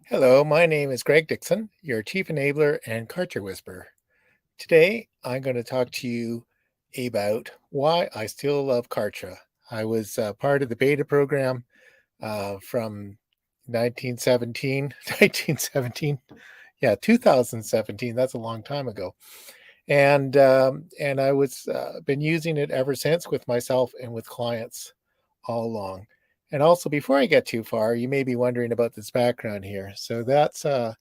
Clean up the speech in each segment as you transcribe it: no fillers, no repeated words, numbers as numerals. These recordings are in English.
Hello, my name is Greg Dixon, your Chief Enabler and Kartra Whisperer. Today, I'm going to talk to you about why I still love Kartra. I was part of the beta program from 1917, 1917, yeah, 2017. That's a long time ago, and I was been using it ever since with myself and with clients all along. And also, before I get too far, you may be wondering about this background here. So that's the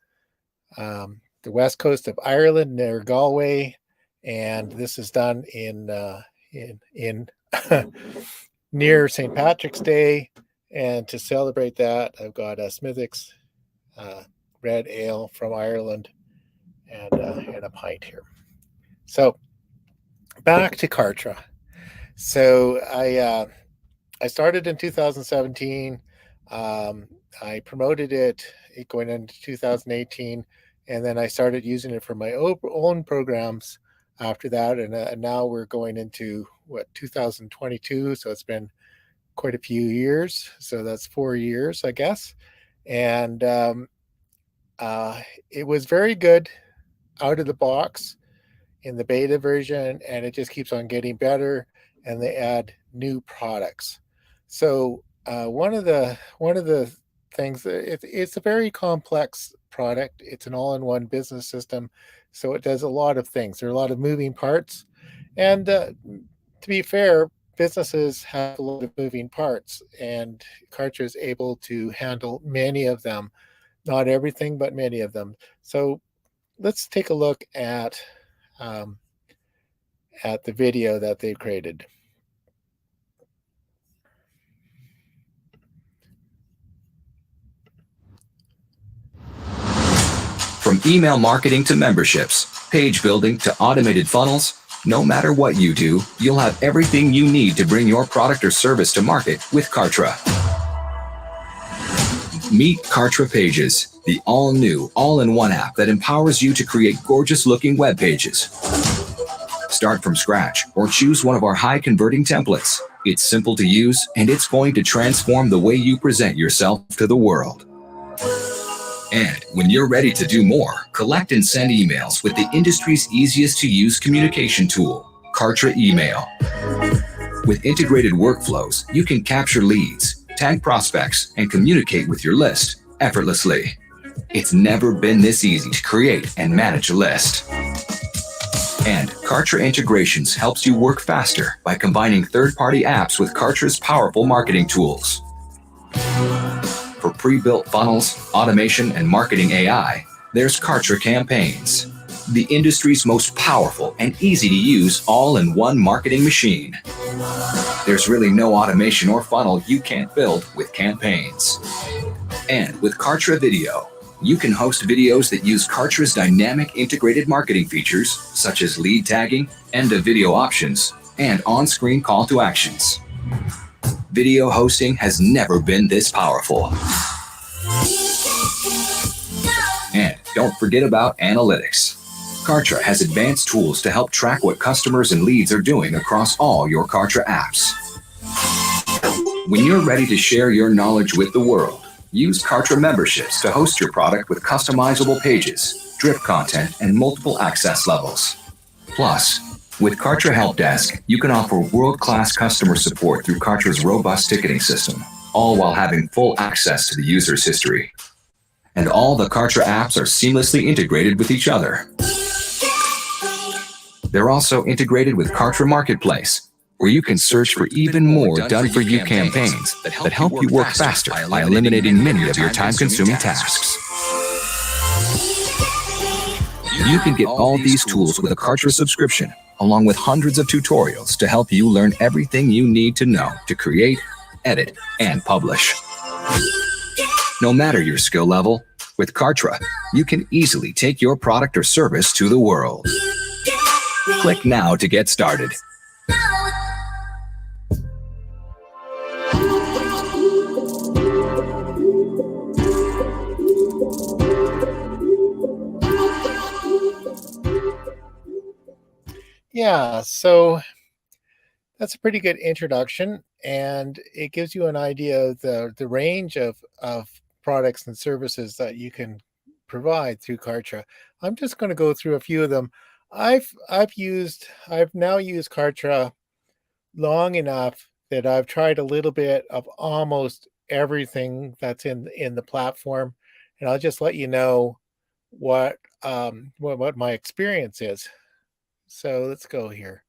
west coast of Ireland near Galway, and this is done in near St. Patrick's Day. And to celebrate that, I've got a Smithwick's red ale from Ireland and a pint here. So back to Kartra. So I started in 2017. I promoted it going into 2018, and then I started using it for my own programs after that. And now we're going into 2022, so it's been quite a few years. So that's 4 years, I guess. And it was very good out of the box in the beta version, and it just keeps on getting better. And they add new products. So one of the things, it's a very complex product. It's an all-in-one business system, so it does a lot of things. There are a lot of moving parts, and to be fair, businesses have a lot of moving parts, and Kartra is able to handle many of them. Not everything, but many of them. So let's take a look at the video that they've created. From email marketing to memberships, page building to automated funnels, no matter what you do, you'll have everything you need to bring your product or service to market with Kartra. Meet Kartra Pages, the all-new, all-in-one app that empowers you to create gorgeous-looking web pages. Start from scratch or choose one of our high-converting templates. It's simple to use, and it's going to transform the way you present yourself to the world. And when you're ready to do more, collect and send emails with the industry's easiest to use communication tool, Kartra Email. With integrated workflows, you can capture leads, tag prospects, and communicate with your list effortlessly. It's never been this easy to create and manage a list. And Kartra Integrations helps you work faster by combining third-party apps with Kartra's powerful marketing tools. For pre-built funnels, automation, and marketing AI, there's Kartra Campaigns, the industry's most powerful and easy-to-use all-in-one marketing machine. There's really no automation or funnel you can't build with Campaigns. And with Kartra Video, you can host videos that use Kartra's dynamic integrated marketing features, such as lead tagging, end-of-video options, and on-screen call to actions. Video hosting has never been this powerful. And don't forget about analytics. Kartra has advanced tools to help track what customers and leads are doing across all your Kartra apps. When you're ready to share your knowledge with the world, use Kartra memberships to host your product with customizable pages, drip content, and multiple access levels. Plus, with Kartra Help Desk, you can offer world-class customer support through Kartra's robust ticketing system, all while having full access to the user's history. And all the Kartra apps are seamlessly integrated with each other. They're also integrated with Kartra Marketplace, where you can search for even more done-for-you campaigns that help you work faster by eliminating many of your time-consuming tasks. You can get all these tools with a Kartra subscription, along with hundreds of tutorials to help you learn everything you need to know to create, edit, and publish. No matter your skill level, with Kartra, you can easily take your product or service to the world. Click now to get started. Yeah, so that's a pretty good introduction, and it gives you an idea of the range of products and services that you can provide through Kartra. I'm just going to go through a few of them. I've now used Kartra long enough that I've tried a little bit of almost everything that's in the platform, and I'll just let you know what my experience is. So let's go here.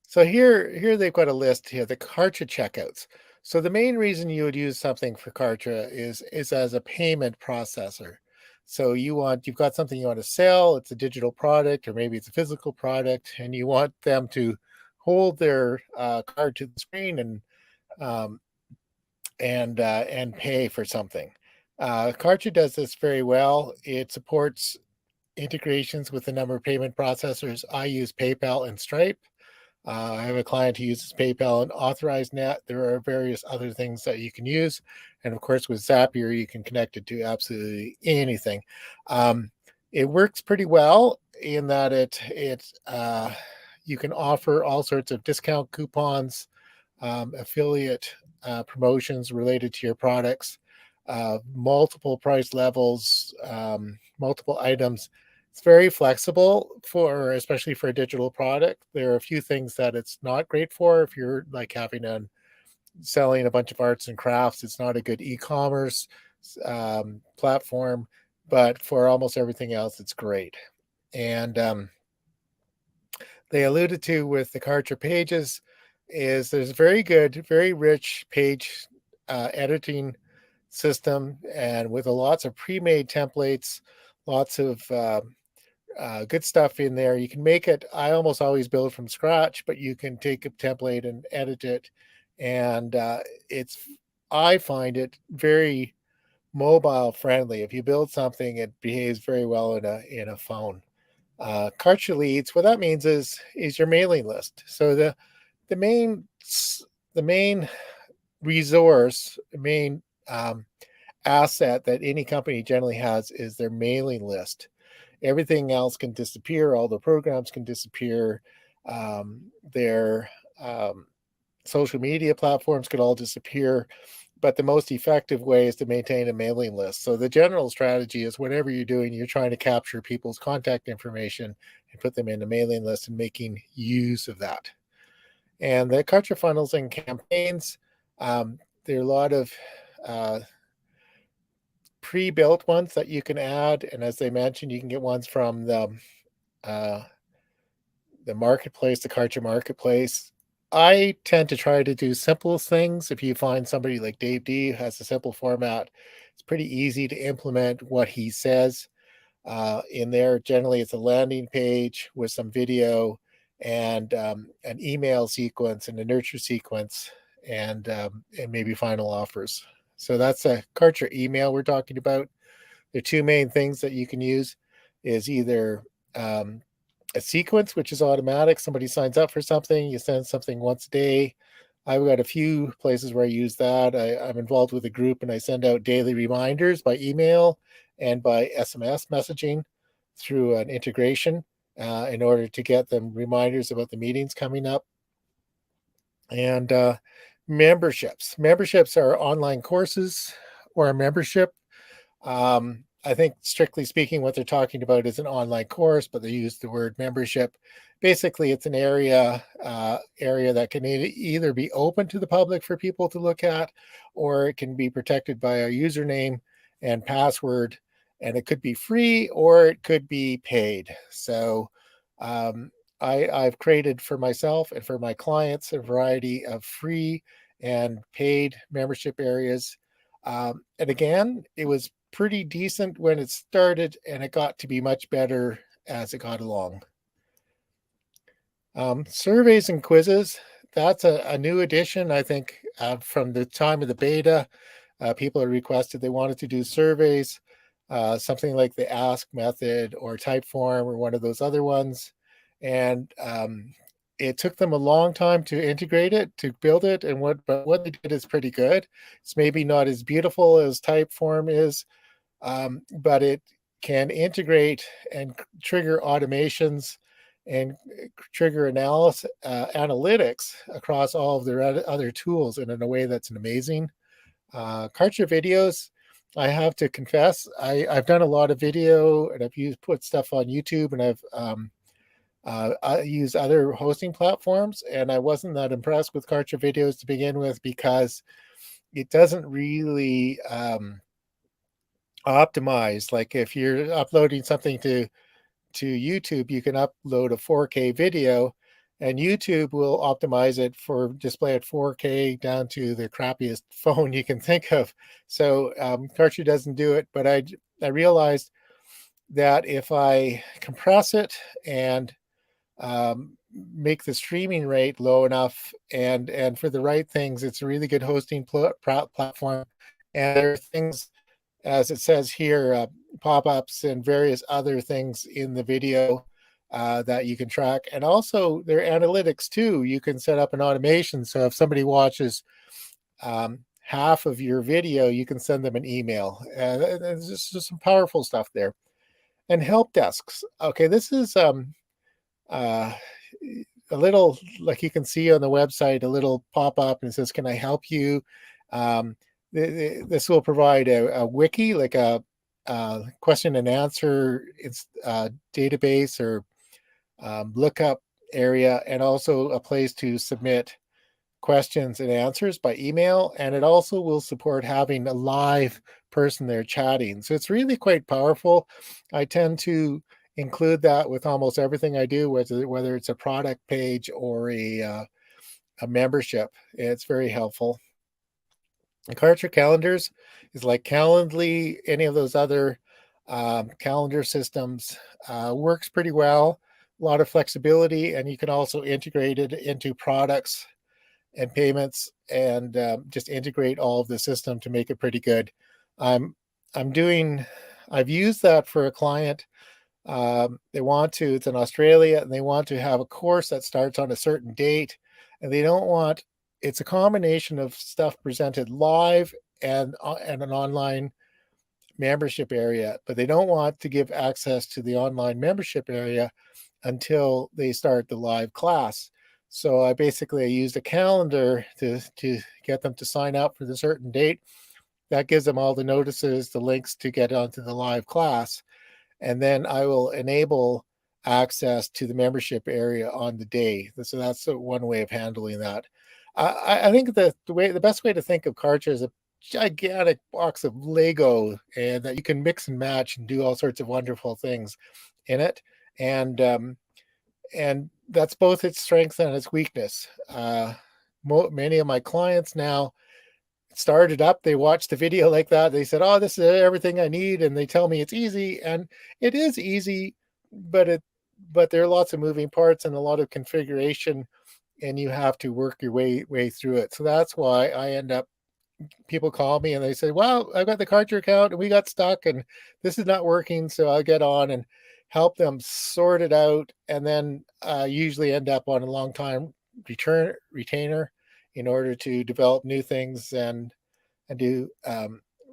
So here they've got a list here, the Kartra checkouts. So the main reason you would use something for Kartra is as a payment processor. So you've got something you want to sell, it's a digital product, or maybe it's a physical product, and you want them to hold their card to the screen um, and pay for something. Kartra does this very well. It supports integrations with a number of payment processors. I use PayPal and Stripe. I have a client who uses PayPal and AuthorizeNet. There are various other things that you can use. And of course, with Zapier, you can connect it to absolutely anything. It works pretty well in that you can offer all sorts of discount coupons, affiliate promotions related to your products, multiple price levels, multiple items. It's very flexible especially for a digital product. There are a few things that it's not great for. If you're like selling a bunch of arts and crafts, it's not a good e-commerce platform, but for almost everything else, it's great. And they alluded to with the Kartra pages is there's very good, very rich page editing system, and with lots of pre-made templates, lots of good stuff in there. You can make it. I almost always build from scratch, but you can take a template and edit it, and I find it very mobile friendly. If you build something, it behaves very well in a phone. Kartra leads. What that means is your mailing list. So the main the main resource, the main asset that any company generally has is their mailing list. Everything else can disappear. All the programs can disappear. Their social media platforms could all disappear. But the most effective way is to maintain a mailing list. So the general strategy is whatever you're doing, you're trying to capture people's contact information and put them in a mailing list and making use of that. And the Kartra funnels and campaigns, there are a lot of pre-built ones that you can add. And as they mentioned, you can get ones from the marketplace, the Kartra marketplace. I tend to try to do simplest things. If you find somebody like Dave D who has a simple format, it's pretty easy to implement what he says in there. Generally, it's a landing page with some video and an email sequence and a nurture sequence and maybe final offers. So that's a Kartra email we're talking about. The two main things that you can use is either a sequence, which is automatic. Somebody signs up for something, you send something once a day. I've got a few places where I use that. I'm involved with a group and I send out daily reminders by email and by SMS messaging through an integration in order to get them reminders about the meetings coming up. And memberships. Memberships are online courses or a membership. I think strictly speaking, what they're talking about is an online course, but they use the word membership. Basically, it's an area that can either be open to the public for people to look at, or it can be protected by a username and password, and it could be free or it could be paid. So I've created for myself and for my clients a variety of free and paid membership areas. And again, it was pretty decent when it started, and it got to be much better as it got along. Surveys and quizzes, that's a new addition, I think, from the time of the beta. People had requested they wanted to do surveys, something like the ask method or Typeform or one of those other ones. And it took them a long time to integrate it, to build it. But what they did is pretty good. It's maybe not as beautiful as Typeform is, but it can integrate and trigger automations and trigger analytics across all of their other tools in a way that's amazing. Kartra videos, I have to confess, I've done a lot of video, and I've put stuff on YouTube, and I use other hosting platforms, and I wasn't that impressed with Kartra videos to begin with because it doesn't really optimize. Like if you're uploading something to YouTube, you can upload a 4K video, and YouTube will optimize it for display at 4K down to the crappiest phone you can think of. So Kartra doesn't do it, but I realized that if I compress it and make the streaming rate low enough, and for the right things, it's a really good hosting platform. And there are things, as it says here, pop-ups and various other things in the video that you can track. And also there are analytics too. You can set up an automation. So if somebody watches half of your video, you can send them an email. There's just some powerful stuff there. And help desks. Okay, this is uh, a little, like you can see on the website, a little pop-up, and it says, can I help you? This will provide a wiki, like a question and answer database or lookup area, and also a place to submit questions and answers by email. And it also will support having a live person there chatting. So it's really quite powerful. I tend to include that with almost everything I do, whether it's a product page or a membership. It's very helpful. The Kartra calendars is like Calendly, any of those other calendar systems. Works pretty well, a lot of flexibility, and you can also integrate it into products and payments, and just integrate all of the system to make it pretty good. I'm I'm doing. I've used that for a client. It's in Australia, and they want to have a course that starts on a certain date, and they don't want, it's a combination of stuff presented live and an online membership area, but they don't want to give access to the online membership area until they start the live class. So I basically used a calendar to get them to sign up for the certain date. That gives them all the notices, the links to get onto the live class, and then I will enable access to the membership area on the day. So that's one way of handling that. I think the best way to think of Kartra is a gigantic box of Lego, and that you can mix and match and do all sorts of wonderful things in it. And that's both its strength and its weakness. Many of my clients now started up, they watched the video like that, they said, oh, this is everything I need, and they tell me it's easy, and it is easy, but there are lots of moving parts and a lot of configuration, and you have to work your way through it. So that's why I end up, people call me and they say, well, I've got the Kartra account and we got stuck and this is not working, so I'll get on and help them sort it out, and then usually end up on a long time retainer in order to develop new things and do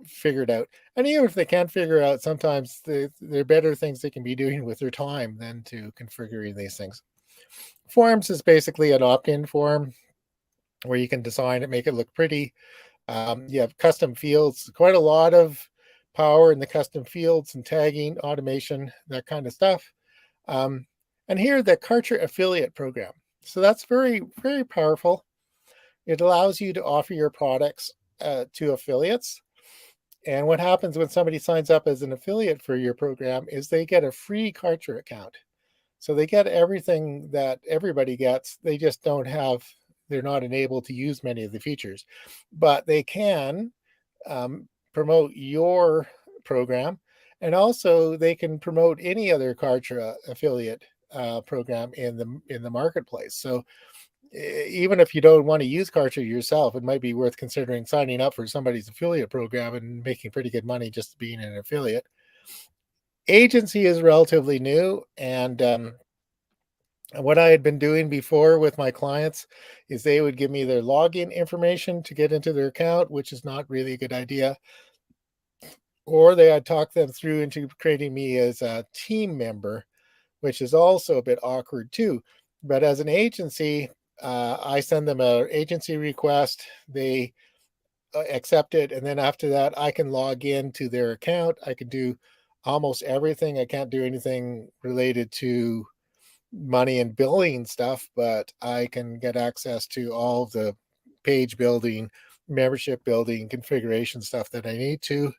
figure it out. And even if they can't figure out, sometimes there are better things they can be doing with their time than to configuring these things. Forms is basically an opt-in form where you can design it, make it look pretty. You have custom fields, quite a lot of power in the custom fields and tagging, automation, that kind of stuff. And here, the Kartra affiliate program. So that's very, very powerful. It allows you to offer your products to affiliates. And what happens when somebody signs up as an affiliate for your program is they get a free Kartra account. So they get everything that everybody gets. They just they're not enabled to use many of the features, but they can promote your program, and also they can promote any other Kartra affiliate program in the marketplace. So even if you don't want to use Kartra yourself, it might be worth considering signing up for somebody's affiliate program and making pretty good money just being an affiliate. Agency is relatively new, and what I had been doing before with my clients is they would give me their login information to get into their account, which is not really a good idea. Or I'd talk them through into creating me as a team member, which is also a bit awkward too. But as an agency, I send them an agency request. They accept it, and then after that, I can log into their account. I can do almost everything. I can't do anything related to money and billing stuff, but I can get access to all the page building, membership building, configuration stuff that I need to.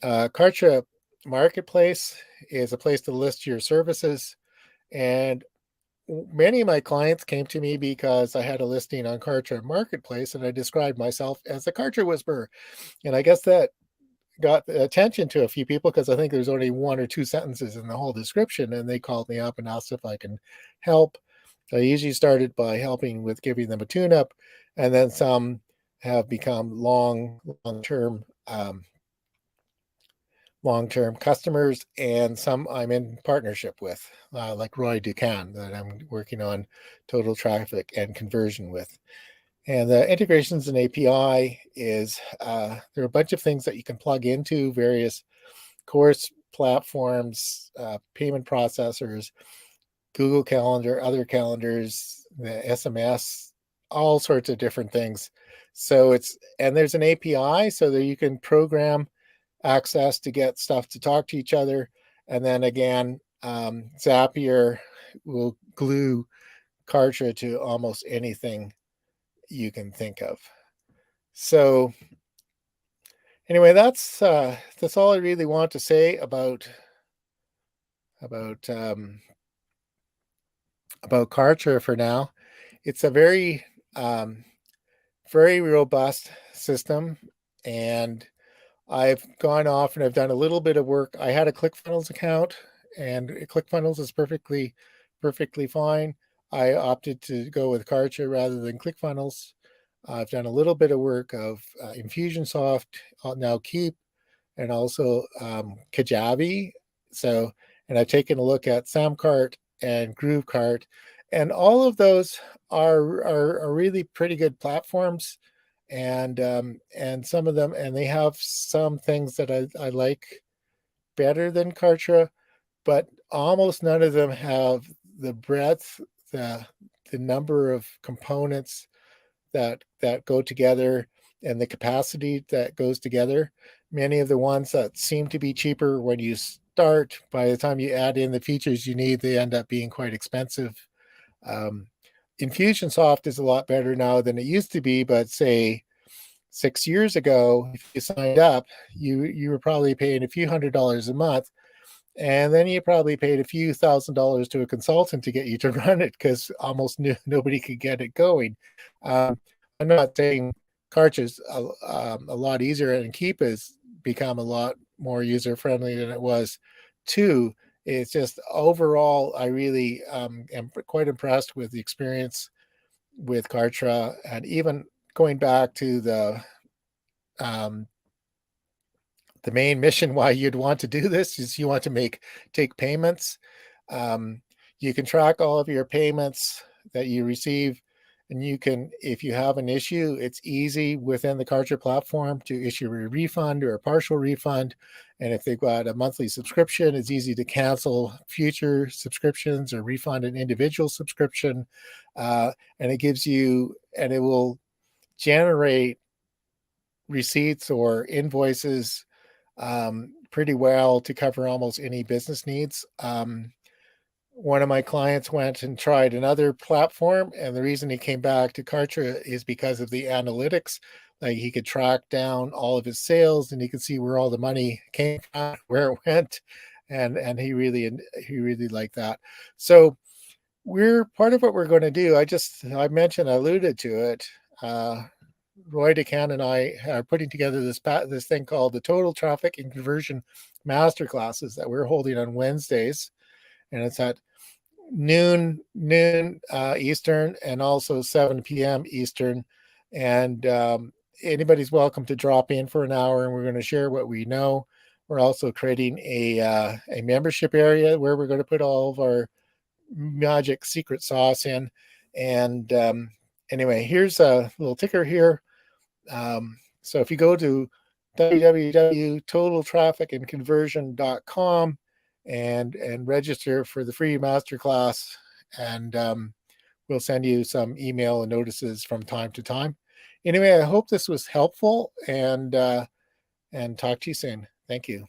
Kartra Marketplace is a place to list your services, and many of my clients came to me because I had a listing on Kartra Marketplace, and I described myself as a Kartra Whisperer. And I guess that got attention to a few people because I think there's only one or two sentences in the whole description, and they called me up and asked if I can help. I usually started by helping with giving them a tune-up, and then some have become long-term customers, and some I'm in partnership with, like Roy Ducan, that I'm working on total traffic and conversion with. And the integrations and API is there are a bunch of things that you can plug into various course platforms, payment processors, Google Calendar, other calendars, the SMS, all sorts of different things. So and there's an API so that you can program access to get stuff to talk to each other. And then again, Zapier will glue Kartra to almost anything you can think of. So anyway, that's all I really want to say about um, about Kartra for now. It's a um, very robust system, and I've gone off and I've done a little bit of work. I had a ClickFunnels account, and ClickFunnels is perfectly fine. I opted to go with Kartra rather than ClickFunnels. I've done a little bit of work of Infusionsoft, now Keep, and also Kajabi. So, and I've taken a look at Samcart and GrooveCart, and all of those are really pretty good platforms, and some of them, and they have some things that I like better than Kartra, but almost none of them have the breadth, the number of components that go together, and the capacity that goes together. Many of the ones that seem to be cheaper when you start, by the time you add in the features you need, they end up being quite expensive. Um, Infusionsoft is a lot better now than it used to be, but say 6 years ago, if you signed up, you were probably paying a few $100s a month, and then you probably paid a few $1,000s to a consultant to get you to run it because almost nobody could get it going. Um, I'm not saying Kartra's a lot easier, and Keep has become a lot more user friendly than it was too. It's just overall, I really am quite impressed with the experience with Kartra, and even going back to um, the main mission why you'd want to do this is you want to take payments. Um, you can track all of your payments that you receive, and you can, if you have an issue, it's easy within the Kartra platform to issue a refund or a partial refund. And if they've got a monthly subscription, it's easy to cancel future subscriptions or refund an individual subscription. And it will generate receipts or invoices pretty well to cover almost any business needs. One of my clients went and tried another platform, and the reason he came back to Kartra is because of the analytics. Like, he could track down all of his sales, and he could see where all the money came from, where it went, and he really liked that. So we're part of what we're going to do. I alluded to it. Roy DeCan and I are putting together this thing called the Total Traffic and Conversion Masterclasses that we're holding on Wednesdays, and it's at noon Eastern, and also 7 p.m. Eastern. And anybody's welcome to drop in for an hour, and we're going to share what we know. We're also creating a membership area where we're going to put all of our magic secret sauce in. And anyway, here's a little ticker here. So if you go to www.totaltrafficandconversion.com and register for the free masterclass, and we'll send you some email and notices from time to time. Anyway, I hope this was helpful, and talk to you soon. Thank you.